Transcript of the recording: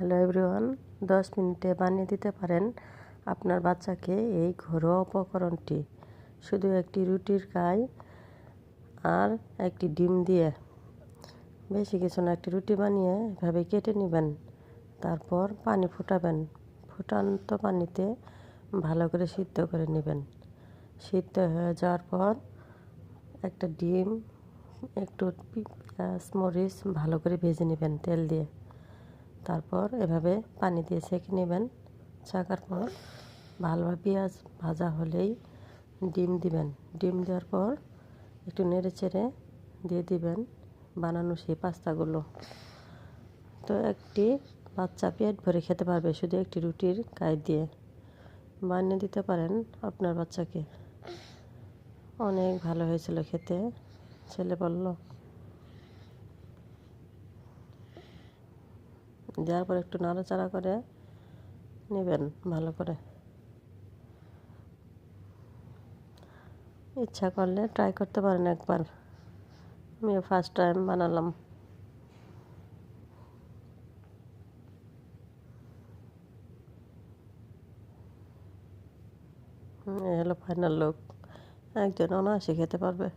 Hello everyone, 10 মিনিটে বানিয়ে দিতে পারেন আপনার বাচ্চাকে এই ঘরোয়া উপকরণটি। শুধু একটি রুটির গায়ে আর একটি ডিম দিয়ে, বেশি কিছু না, একটি রুটি বানিয়ে এভাবে কেটে নেবেন। তারপর পানি ফুটাবেন। ফুটান্ত পানিতে ভালো করে সিদ্ধ করে নেবেন। সিদ্ধ হয়ে যাওয়ার পর একটা ডিম, একটু পেঁয়াজ মরিচ ভালো করে ভেজে নেবেন তেল দিয়ে। তারপর এভাবে পানি দিয়ে ছেঁকে নেবেন। ছাকার পর ভালোভাবে পেঁয়াজ ভাজা হলেই ডিম দিবেন। ডিম দেওয়ার পর একটু নেড়ে চেড়ে দিয়ে দিবেন বানানো সেই পাস্তাগুলো। তো একটি বাচ্চা পেট ভরে খেতে পারবে শুধু একটি রুটির গায়ে দিয়ে। বানিয়ে দিতে পারেন আপনার বাচ্চাকে। অনেক ভালো হয়েছিল খেতে, ছেলে বলল। দেওয়ার পর একটু নাড়াচাড়া করে নেবেন ভালো করে। ইচ্ছা করলে ট্রাই করতে পারেন একবার। আমিও ফার্স্ট টাইম বানালাম। এই হলো ফাইনাল লুক। একজন অনায়াসে খেতে পারবে।